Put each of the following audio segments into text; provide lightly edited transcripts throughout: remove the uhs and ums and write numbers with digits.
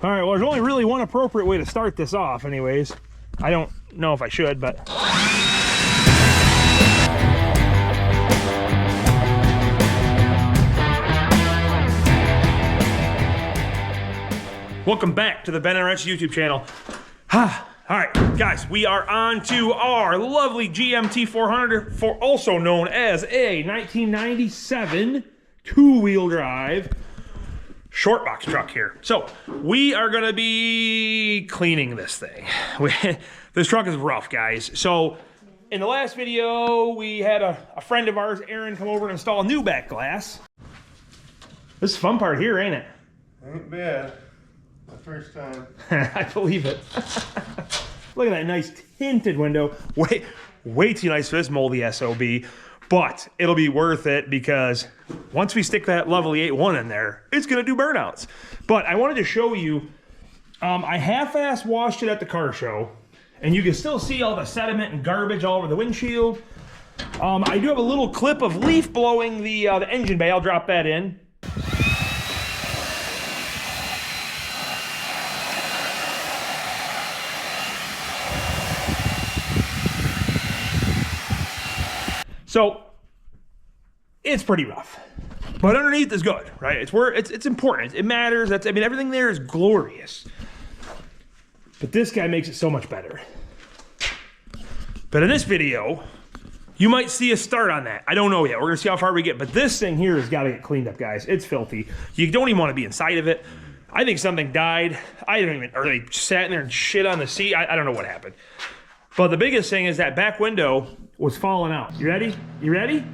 All right, well, there's only really one appropriate way to start this off anyways. I don't know if I should, but... Welcome back to the Ben and Wrench YouTube channel. All right, guys, we are on to our lovely GMT400, also known as a 1997 two-wheel drive short box truck here. So we are gonna be cleaning this thing. This truck is rough, guys. So in the last video, we had a friend of ours, Aaron, come over and install a new back glass. This is the fun part here, ain't it? Ain't bad. My first time. I believe it. Look at that nice tinted window. Way too nice for this moldy SOB. But it'll be worth it because once we stick that lovely 8.1 in there, it's gonna do burnouts. But I wanted to show you, I half-ass washed it at the car show, and you can still see all the sediment and garbage all over the windshield. I do have a little clip of leaf blowing the engine bay. I'll drop that in. So it's pretty rough, but underneath is good, right? It's important. It matters. I mean, everything there is glorious, but this guy makes it so much better. But in this video, you might see a start on that. I don't know yet. We're gonna see how far we get, but this thing here has got to get cleaned up, guys. It's filthy. You don't even want to be inside of it. I think something died. Or they sat in there and shit on the seat. I don't know what happened. But the biggest thing is that back window was falling out. You ready? You ready?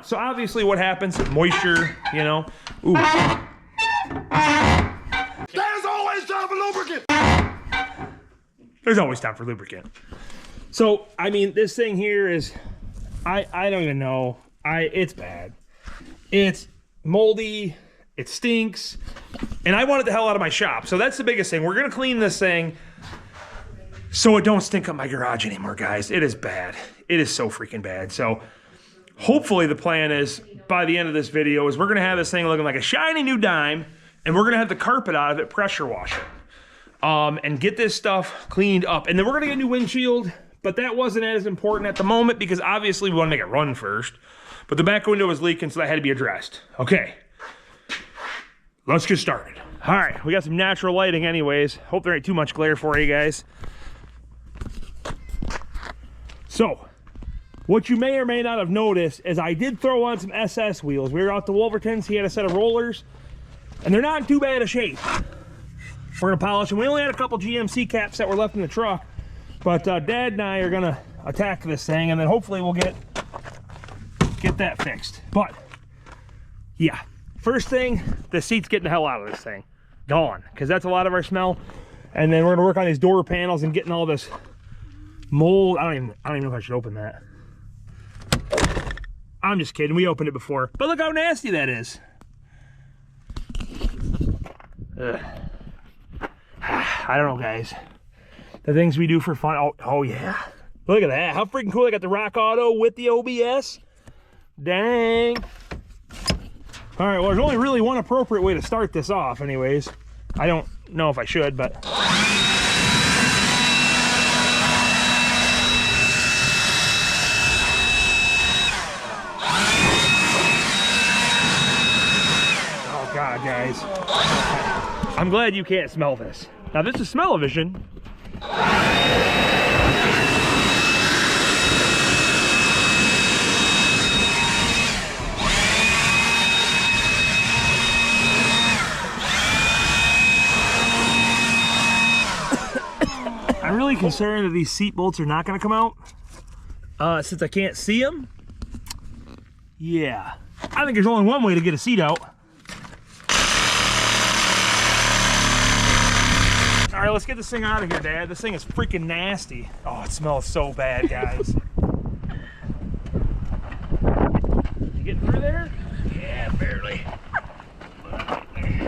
So obviously what happens, moisture, you know. Ooh. There's always time for lubricant! There's always time for lubricant. So, I mean, this thing here is, I don't even know. It's bad. It's moldy, it stinks, and I want it the hell out of my shop. So that's the biggest thing. We're gonna clean this thing so it don't stink up my garage anymore, guys. It is bad. It is so freaking bad. So hopefully the plan is, by the end of this video, is we're gonna have this thing looking like a shiny new dime, and we're gonna have the carpet out of it, pressure wash it, and get this stuff cleaned up. And then we're gonna get a new windshield, but that wasn't as important at the moment because obviously we wanna make it run first. But the back window was leaking, so that had to be addressed. Okay, let's get started. All right, we got some natural lighting anyways. Hope there ain't too much glare for you guys. So, what you may or may not have noticed is I did throw on some SS wheels. We were out to Wolverton's, he had a set of rollers, and they're not in too bad a shape. We're gonna polish them. We only had a couple GMC caps that were left in the truck, but Dad and I are gonna attack this thing, and then hopefully we'll get that fixed. But, yeah, first thing, the seat's getting the hell out of this thing. Gone, because that's a lot of our smell. And then we're gonna work on these door panels and getting all this mold. I don't even know if I should open that. I'm just kidding, we opened it before. But look how nasty that is. Ugh. I don't know, guys. The things we do for fun. Oh yeah. Look at that. How freaking cool. I got the Rock Auto with the OBS. Dang. All right, well, there's only really one appropriate way to start this off anyways. I don't know if I should, but... God, guys. I'm glad you can't smell this. Now this is smell-o-vision. I'm really concerned that these seat bolts are not going to come out since I can't see them. Yeah, I think there's only one way to get a seat out. All right, let's get this thing out of here, Dad. This thing is freaking nasty. Oh, it smells so bad, guys. You getting through there? Yeah, barely.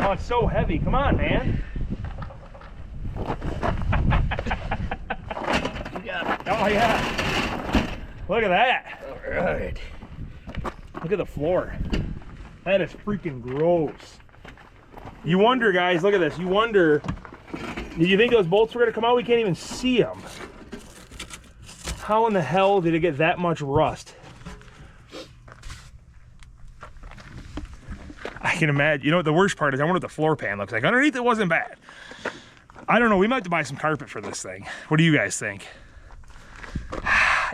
Oh, it's so heavy. Come on, man. You got it. Oh, yeah. Look at that. All right. Look at the floor. That is freaking gross. You wonder, guys, look at this. You wonder, did you think those bolts were gonna come out? We can't even see them. How in the hell did it get that much rust? I can imagine. You know what the worst part is? I wonder what the floor pan looks like. Underneath it wasn't bad. I don't know, we might have to buy some carpet for this thing. What do you guys think?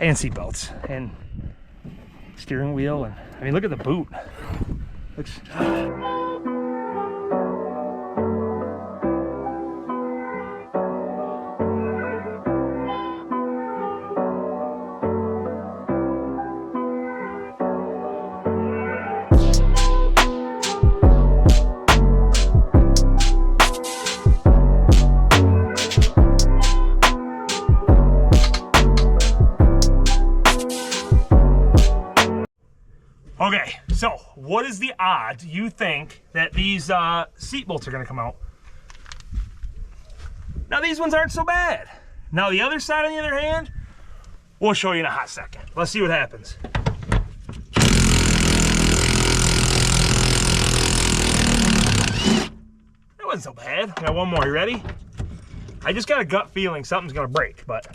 And seat belts and steering wheel, and I mean, look at the boot. Looks. Okay, so what is the odds you think that these seat bolts are going to come out? Now these ones aren't so bad. Now the other side, on the other hand, we'll show you in a hot second. Let's see what happens. That wasn't so bad. Got one more. You ready? I just got a gut feeling something's going to break, but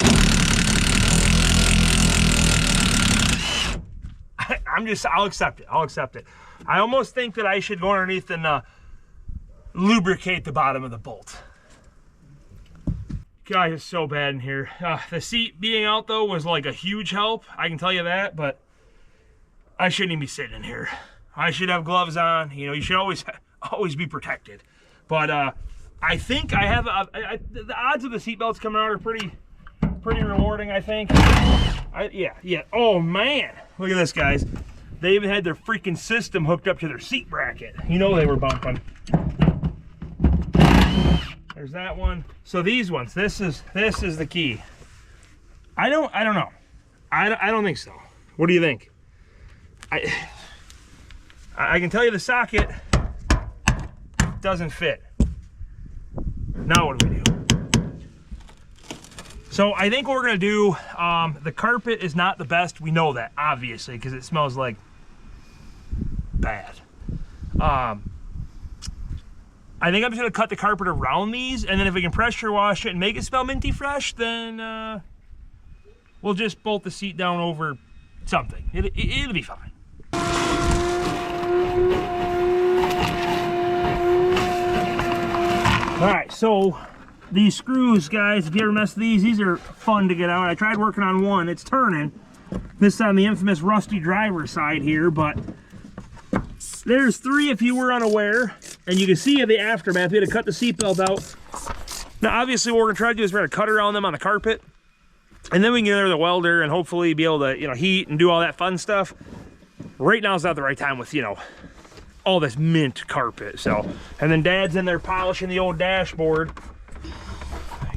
I'll accept it. I'll accept it. I almost think that I should go underneath and lubricate the bottom of the bolt. God, it's so bad in here. The seat being out though was like a huge help. I can tell you that, but I shouldn't even be sitting in here. I should have gloves on. You know, you should always be protected. But I think I have the odds of the seat belts coming out are pretty rewarding, I think. Yeah. Oh man, look at this, guys. They even had their freaking system hooked up to their seat bracket. You know they were bumping. There's that one. So these ones, this is the key. I don't know. I don't think so. What do you think? I can tell you the socket doesn't fit. Now what do we do? So I think what we're gonna do, the carpet is not the best. We know that, obviously, because it smells like bad. I think I'm just gonna cut the carpet around these, and then if we can pressure wash it and make it smell minty fresh, then we'll just bolt the seat down over something. It'll be fine. All right, so these screws, guys, if you ever mess with these are fun to get out. I tried working on one, it's turning. This is on the infamous rusty driver side here, but there's three if you were unaware, and you can see the aftermath. We had to cut the seatbelt out. Now, obviously, what we're gonna try to do is we're gonna cut around them on the carpet, and then we can get under the welder and hopefully be able to, you know, heat and do all that fun stuff. Right now is not the right time with, you know, all this mint carpet. So, and then Dad's in there polishing the old dashboard.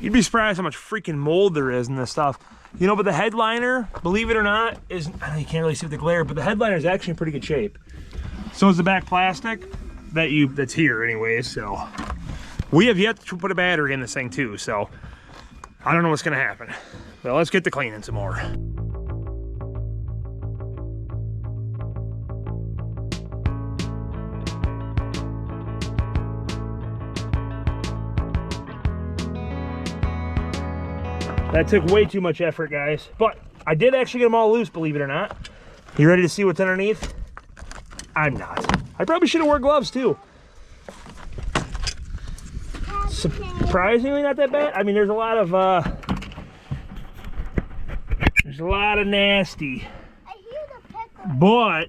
You'd be surprised how much freaking mold there is in this stuff. You know, but the headliner, believe it or not, is, I know you can't really see with the glare, but the headliner is actually in pretty good shape. So is the back plastic that's here anyways. So we have yet to put a battery in this thing too. So I don't know what's gonna happen. Well, let's get to cleaning some more. That took way too much effort, guys. But I did actually get them all loose, believe it or not. You ready to see what's underneath? I'm not. I probably should have worn gloves too. Surprisingly not that bad. I mean, there's a lot of nasty. I hear the pecker. But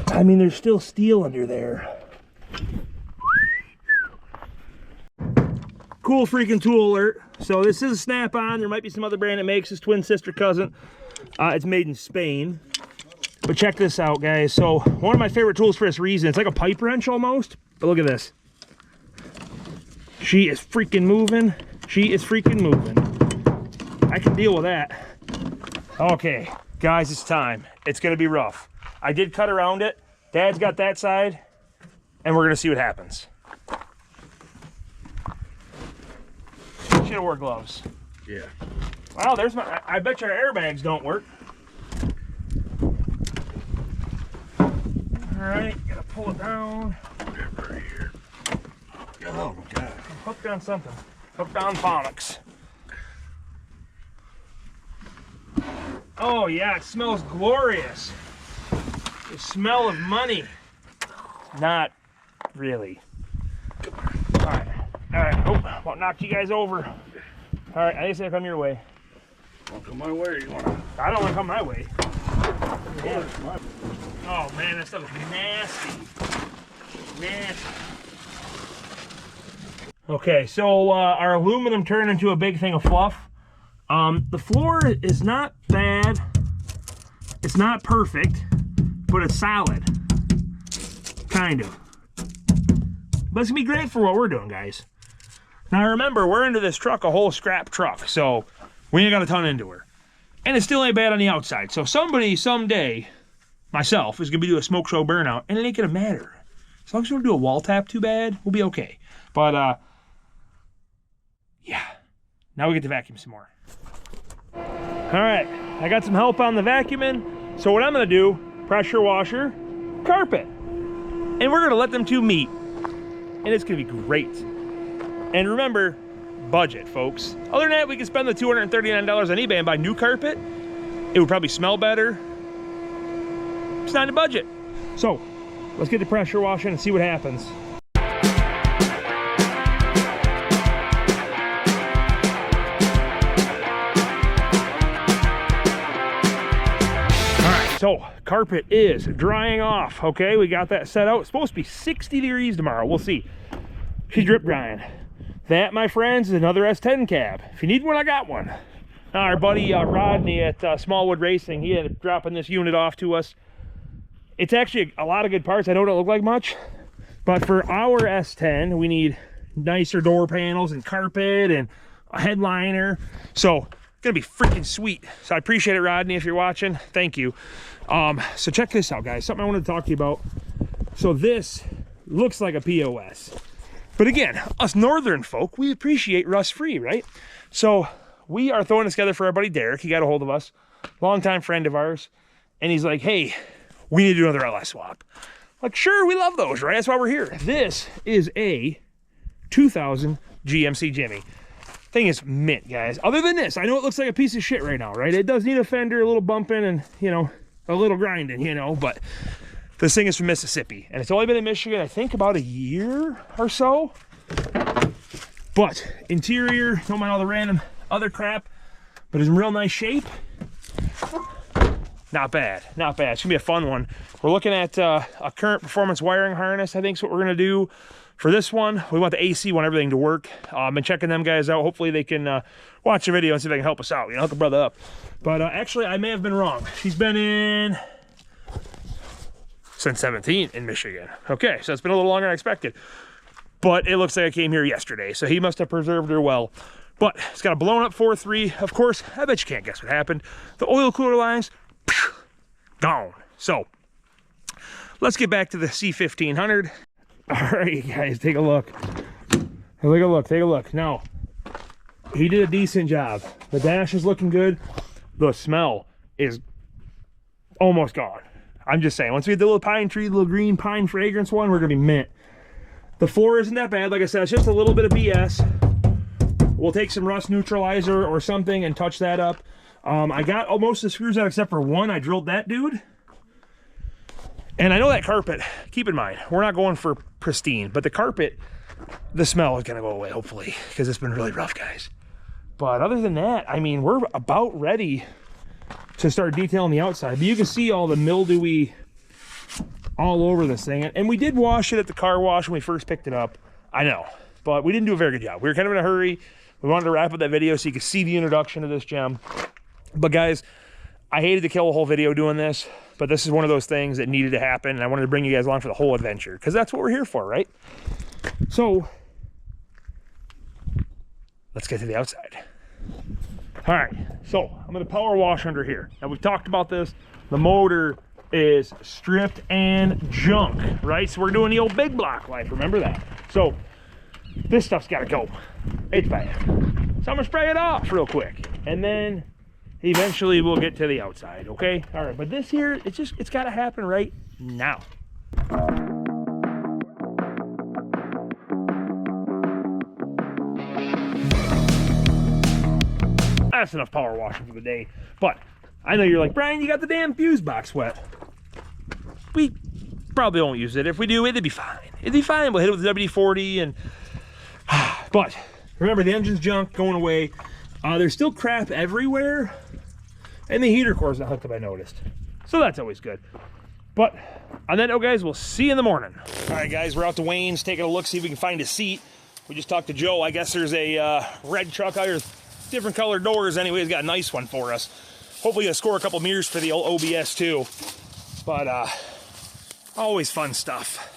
I mean, there's still steel under there. Cool freaking tool alert. So this is a Snap-on. There might be some other brand that makes this, twin sister cousin. It's made in Spain. But check this out, guys. So one of my favorite tools for this reason, it's like a pipe wrench almost, but look at this. She is freaking moving. She is freaking moving. I can deal with that. Okay, guys, it's time. It's gonna be rough. I did cut around it. Dad's got that side, and we're gonna see what happens. Should have wore gloves. Yeah. Wow, there's my, I bet your airbags don't work. All right, gotta pull it down. Oh my God. I'm hooked on something. Hooked on phonics. Oh yeah, it smells glorious. The smell of money. Not really. All right. Oh, about knocked you guys over. All right, I think I'll come your way. Want to come my way or you want to? I don't want to come my way. Yeah. Oh man, that stuff is nasty. Nasty. Okay, so our aluminum turned into a big thing of fluff. The floor is not bad. It's not perfect, but it's solid. Kind of. But it's gonna be great for what we're doing, guys. Now remember, we're into this truck, a whole scrap truck, so we ain't got a ton into her. And it still ain't bad on the outside. So somebody, someday, myself, is gonna be doing a smoke show burnout, and it ain't gonna matter. As long as we don't do a wall tap too bad, we'll be okay. But, yeah. Now we get to vacuum some more. All right, I got some help on the vacuuming. So what I'm gonna do, pressure washer, carpet. And we're gonna let them two meet. And it's gonna be great. And remember, budget, folks. Other than that, we can spend the $239 on eBay and buy new carpet. It would probably smell better. It's not in the budget. So, let's get the pressure washing and see what happens. So, carpet is drying off, okay? We got that set out. It's supposed to be 60 degrees tomorrow. We'll see. She's drip drying. That, my friends, is another S10 cab. If you need one, I got one. Our buddy Rodney at Smallwood Racing, he ended up dropping this unit off to us. It's actually a lot of good parts. I know it don't look like much, but for our S10, we need nicer door panels and carpet and a headliner. So, gonna be freaking sweet. So I appreciate it, Rodney, if you're watching. Thank you. So check this out, guys. Something I wanted to talk to you about. So this looks like a POS. But again, us northern folk, we appreciate rust-free, right? So we are throwing this together for our buddy Derek. He got a hold of us, longtime friend of ours. And he's like, hey, we need to do another LS swap. Like, sure, we love those, right? That's why we're here. This is a 2000 GMC Jimmy. Thing is mint, guys. Other than this, I know it looks like a piece of shit right now, right? It does need a fender, a little bumping, and, you know, a little grinding, you know, but this thing is from Mississippi, and it's only been in Michigan, I think, about a year or so. But interior, don't mind all the random other crap, but it's in real nice shape. Not bad, not bad. It's gonna be a fun one. We're looking at a current performance wiring harness, I think is what we're gonna do. For this one, we want the AC, want everything to work. Been checking them guys out. Hopefully they can watch the video and see if they can help us out, you know, hook a brother up. But actually, I may have been wrong. She's been in since 17 in Michigan. Okay, so it's been a little longer than I expected. But it looks like I came here yesterday, so he must have preserved her well. But it's got a blown up 4.3. Of course, I bet you can't guess what happened. The oil cooler lines, gone. So, let's get back to the C1500. All right, guys, take a look. Take a look, take a look. Now, he did a decent job. The dash is looking good. The smell is almost gone. I'm just saying, once we get the little pine tree, little green pine fragrance one, we're gonna be mint. The floor isn't that bad. Like I said, it's just a little bit of BS. We'll take some rust neutralizer or something and touch that up. I got most of the screws out except for one. I drilled that dude. And I know that carpet, keep in mind, we're not going for pristine, but the carpet, the smell is gonna go away, hopefully, because it's been really rough, guys. But other than that, I mean, we're about ready to start detailing the outside. But you can see all the mildewy all over this thing. And we did wash it at the car wash when we first picked it up. I know, but we didn't do a very good job. We were kind of in a hurry. We wanted to wrap up that video so you could see the introduction of this gem. But guys, I hated to kill a whole video doing this, but this is one of those things that needed to happen, and I wanted to bring you guys along for the whole adventure, because that's what we're here for, right? So, let's get to the outside. All right, so I'm gonna power wash under here. Now, we've talked about this. The motor is stripped and junk, right? So we're doing the old big block life, remember that? So, this stuff's gotta go. It's bad. So I'm gonna spray it off real quick, and then eventually we'll get to the outside, okay? All right, but this here, it's gotta happen right now. That's enough power washing for the day. But I know you're like, Brian, you got the damn fuse box wet. We probably won't use it. If we do, it'd be fine. It'd be fine. We'll hit it with the WD-40 and... But remember, the engine's junk, going away. There's still crap everywhere. And the heater core's not hooked up, I noticed. So that's always good. But on that note, guys, we'll see you in the morning. All right, guys, we're out to Wayne's, taking a look, see if we can find a seat. We just talked to Joe. I guess there's a red truck out here, different colored doors. Anyway, he's got a nice one for us. Hopefully he'll score a couple mirrors for the old OBS too. But always fun stuff.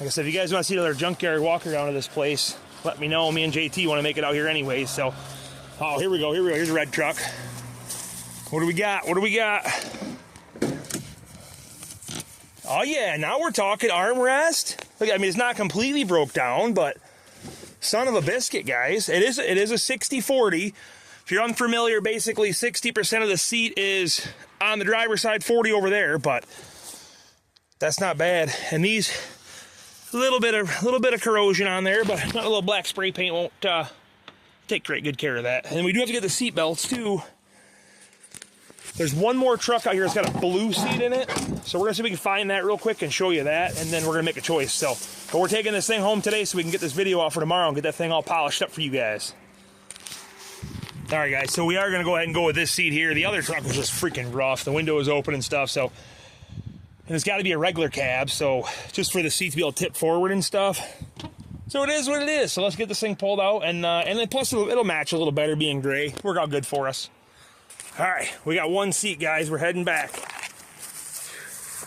Like I said, if you guys want to see another junkyard walk around to this place, let me know. Me and JT want to make it out here anyway. So, oh, here we go. Here's a red truck. What do we got? Oh yeah, now we're talking armrest. Look, I mean, it's not completely broke down, but son of a biscuit, guys. It is a 60-40. If you're unfamiliar, basically 60% of the seat is on the driver's side, 40 over there, but that's not bad. And these, a little bit of corrosion on there, but not a little black spray paint won't take great good care of that. And we do have to get the seat belts too. There's one more truck out here that's got a blue seat in it, so we're gonna see if we can find that real quick and show you that, and then we're gonna make a choice. So, but we're taking this thing home today so we can get this video off for tomorrow and get that thing all polished up for you guys. All right, guys, so we are gonna go ahead and go with this seat here. The other truck was just freaking rough. The window is open and stuff, so, and it's gotta be a regular cab, so just for the seat to be able to tip forward and stuff. So it is what it is. So let's get this thing pulled out, and then plus it'll match a little better being gray. Work out good for us. All right, we got one seat, guys. We're heading back.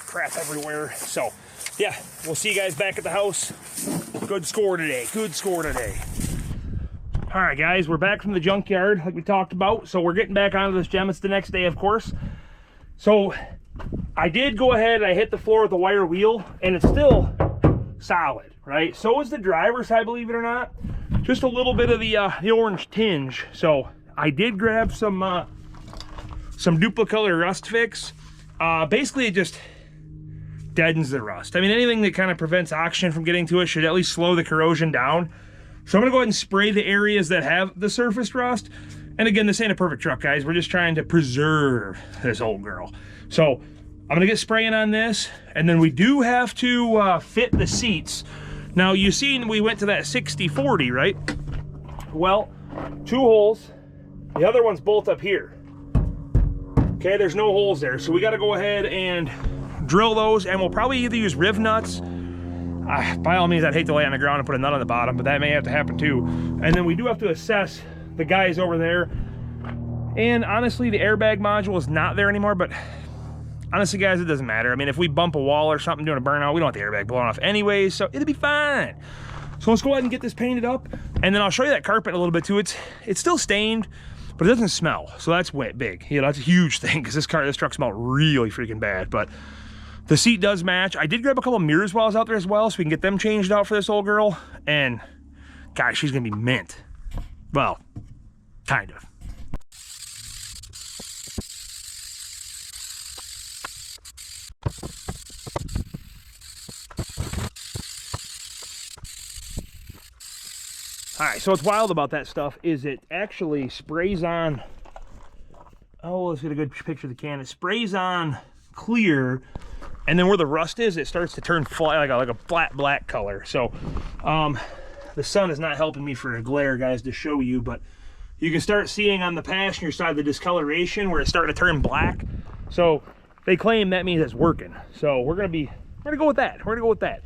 Crap everywhere. So, yeah, we'll see you guys back at the house. Good score today. Good score today. All right, guys, we're back from the junkyard, like we talked about. So we're getting back onto this gem. It's the next day, of course. So I did go ahead and I hit the floor with the wire wheel, and it's still solid, right? So is the driver's side, believe it or not. Just a little bit of the orange tinge. So I did grab some duplicolor rust fix. Basically, it just deadens the rust. I mean, anything that kind of prevents oxygen from getting to it should at least slow the corrosion down. So I'm gonna go ahead and spray the areas that have the surface rust. And again, this ain't a perfect truck, guys. We're just trying to preserve this old girl. So I'm gonna get spraying on this, and then we do have to fit the seats. Now, you seen we went to that 60-40, right? Well, 2 holes. The other one's bolt up here. Okay, there's no holes there, so we got to go ahead and drill those, and we'll probably either use riv nuts. By all means, I'd hate to lay on the ground and put a nut on the bottom, but that may have to happen too. And then we do have to assess the guys over there. And honestly, the airbag module is not there anymore, but honestly, guys, it doesn't matter. I mean, if we bump a wall or something doing a burnout, we don't want the airbag blowing off anyways, so it'll be fine. So let's go ahead and get this painted up, and then I'll show you that carpet a little bit too. It's still stained, but it doesn't smell, so that's big. You know, that's a huge thing, because this truck smelled really freaking bad. But the seat does match. I did grab a couple mirrors while I was out there as well, so we can get them changed out for this old girl. And gosh, she's gonna be mint. Well, kind of. All right, so what's wild about that stuff is it actually sprays on, oh, let's get a good picture of the can. It sprays on clear, and then where the rust is, it starts to turn flat, like a flat black color. So the sun is not helping me for a glare, guys, to show you, but you can start seeing on the passenger side the discoloration where it's starting to turn black. So they claim that means it's working. So we're gonna go with that. We're gonna go with that.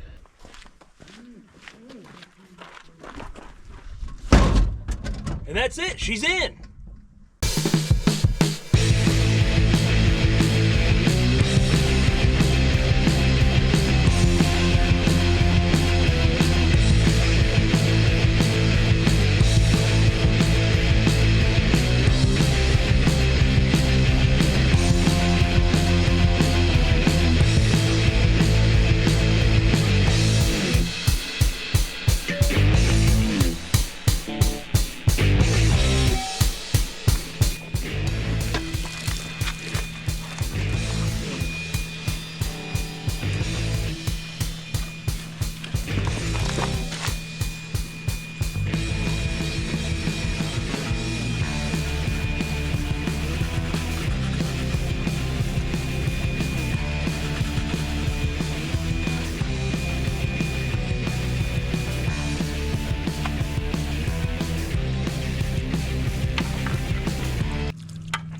And that's it, she's in.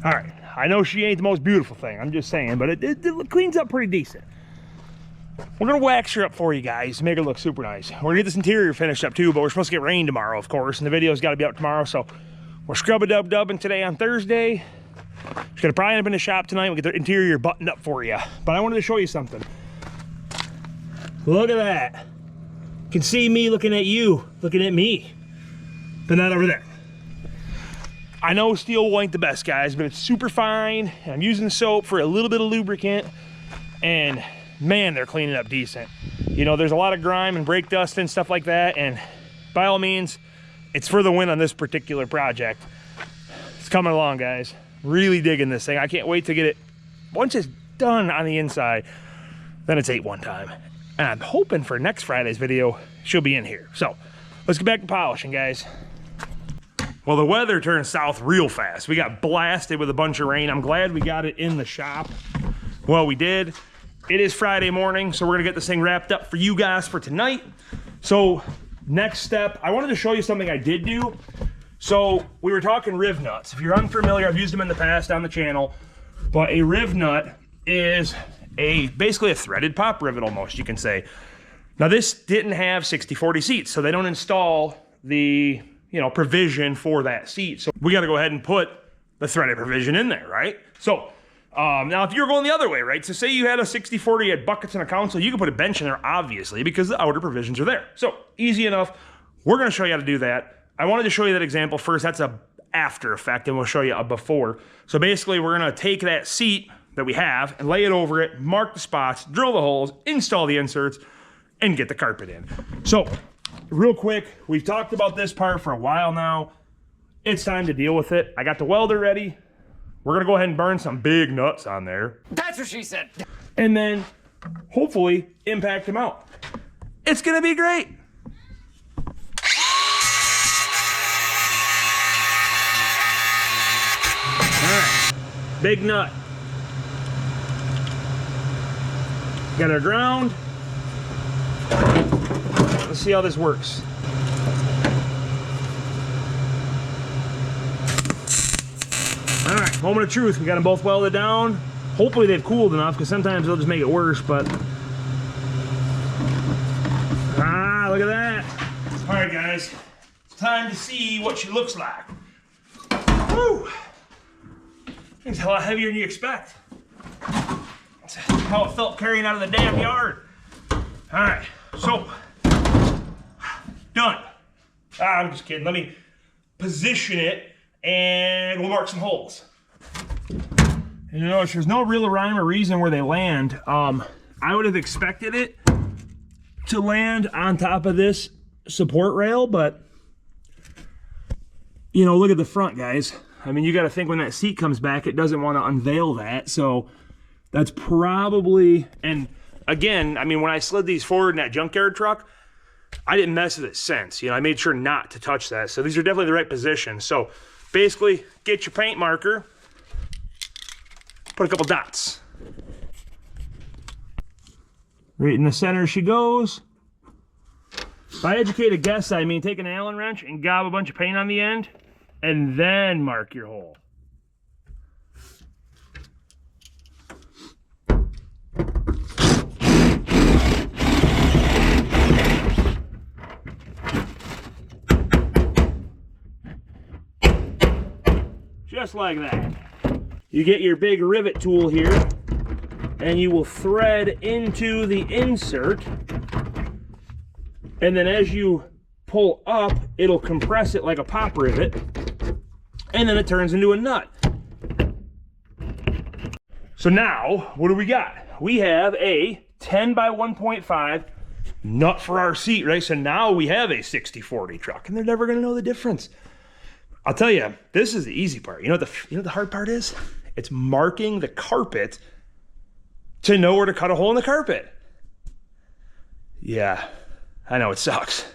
All right, I know she ain't the most beautiful thing, I'm just saying, but it cleans up pretty decent. We're gonna wax her up for you guys, make her look super nice. We're gonna get this interior finished up too, but we're supposed to get rain tomorrow, of course, and the video's gotta be up tomorrow, so we're scrub-a-dub-dubbing today on Thursday. She's gonna probably end up in the shop tonight. We'll get the interior buttoned up for you. But I wanted to show you something. Look at that. You can see me looking at you, looking at me, but not over there. I know steel wool ain't the best, guys, but it's super fine. I'm using soap for a little bit of lubricant, and man, they're cleaning up decent. You know, there's a lot of grime and brake dust and stuff like that, and by all means, it's for the win on this particular project. It's coming along, guys. Really digging this thing. I can't wait to get it. Once it's done on the inside, then it's 8 one time. And I'm hoping for next Friday's video, she'll be in here. So let's get back to polishing, guys. Well, the weather turned south real fast. We got blasted with a bunch of rain. I'm glad we got it in the shop. Well, we did. It is Friday morning, so we're gonna get this thing wrapped up for you guys for tonight. So next step, I wanted to show you something I did do. So we were talking riv nuts. If you're unfamiliar, I've used them in the past on the channel, but a riv nut is basically a threaded pop rivet almost, you can say. Now this didn't have 60/40 seats, so they don't install the provision for that seat. So we got to go ahead and put the threaded provision in there, right? So now if you're going the other way, right? So say you had a 60/40, you had buckets and a console, you can put a bench in there, obviously, because the outer provisions are there. So easy enough. We're going to show you how to do that. I wanted to show you that example first. That's a after effect, and we'll show you a before. So basically, we're going to take that seat that we have and lay it over it, mark the spots, drill the holes, install the inserts, and get the carpet in. So real quick, we've talked about this part for a while now. It's time to deal with it. I got the welder ready. We're gonna go ahead and burn some big nuts on there. That's what she said. And then hopefully impact them out. It's gonna be great. All right, big nut. Got our ground. Let's see how this works. All right, moment of truth. We got them both welded down. Hopefully they've cooled enough, because sometimes they'll just make it worse, but. Look at that. All right, guys. It's time to see what she looks like. Woo! It's a lot heavier than you expect. That's how it felt carrying out of the damn yard. All right, so. Done. I'm just kidding. Let me position it and we'll mark some holes. And you notice there's no real rhyme or reason where they land. I would have expected it to land on top of this support rail, but look at the front, guys. I mean, you got to think when that seat comes back, it doesn't want to unveil that. So that's probably, and again, I mean, when I slid these forward in that junkyard truck, I didn't mess with it since. I made sure not to touch that. So these are definitely the right position. So basically, get your paint marker, put a couple dots. Right in the center she goes. By educated guess, I mean take an Allen wrench and gob a bunch of paint on the end, and then mark your hole. Just like that. You get your big rivet tool here, and you will thread into the insert, and then as you pull up, it'll compress it like a pop rivet, and then it turns into a nut. So now, what do we got? We have a 10 by 1.5 nut for our seat, right? So now we have a 60/40 truck, and they're never gonna know the difference. I'll tell you, this is the easy part. You know what the hard part is? It's marking the carpet to know where to cut a hole in the carpet. Yeah, I know it sucks.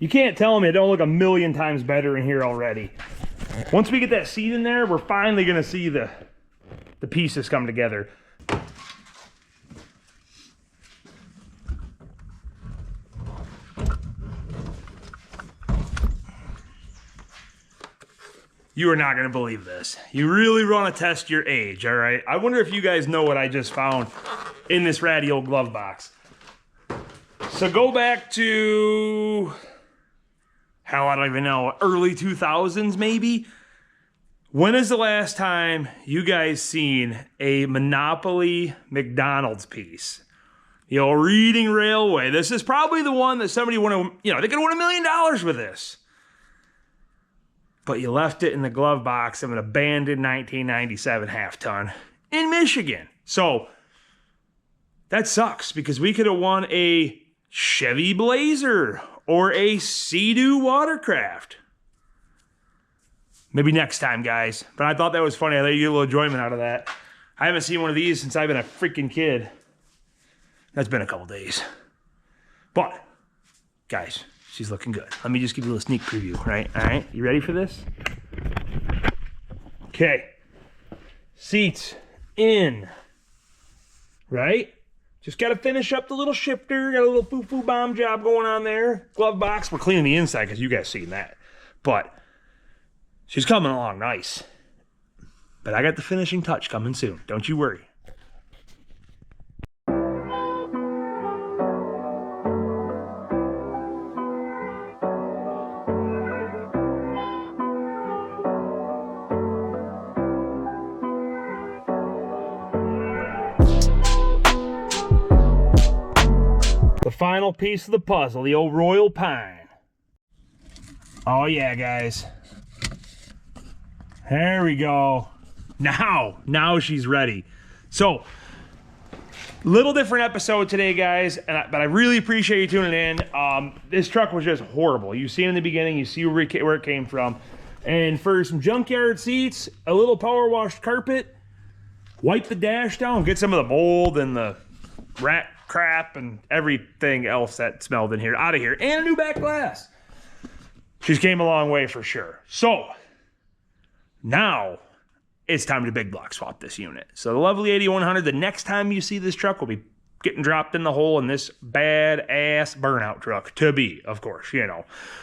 You can't tell me it don't look a million times better in here already. Once we get that seat in there, we're finally gonna see the pieces come together. You are not going to believe this. You really want to test your age, all right? I wonder if you guys know what I just found in this ratty old glove box. So go back to, hell, I don't even know, early 2000s maybe? When is the last time you guys seen a Monopoly McDonald's piece? You know, Reading Railway. This is probably the one that somebody won, they could have won $1 million with this. But you left it in the glove box of an abandoned 1997 half-ton in Michigan. So that sucks because we could have won a Chevy Blazer or a Sea-Doo watercraft. Maybe next time, guys. But I thought that was funny. I thought you get a little enjoyment out of that. I haven't seen one of these since I've been a freaking kid. That's been a couple days. But, guys, she's looking good. Let me just give you a little sneak preview, right? All right, you ready for this? Okay. Seats in. Right? Just got to finish up the little shifter. Got a little foo-foo bomb job going on there. Glove box. We're cleaning the inside because you guys seen that. But she's coming along nice. But I got the finishing touch coming soon. Don't you worry. The final piece of the puzzle, the old Royal Pine. Oh yeah, guys. There we go. Now she's ready. So, little different episode today, guys, but I really appreciate you tuning in. This truck was just horrible. You see it in the beginning, you see where it came from. And for some junkyard seats, a little power washed carpet, wipe the dash down, get some of the mold and the rat crap and everything else that smelled in here out of here, and a new back glass. She's came a long way for sure. So now it's time to big block swap this unit. So the lovely 8100, the next time you see this truck will be getting dropped in the hole in this badass burnout truck, to be, of course,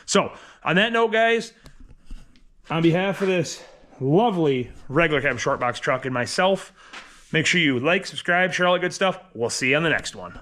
So on that note, guys, on behalf of this lovely regular cab short box truck and myself, make sure you like, subscribe, share all that good stuff. We'll see you on the next one.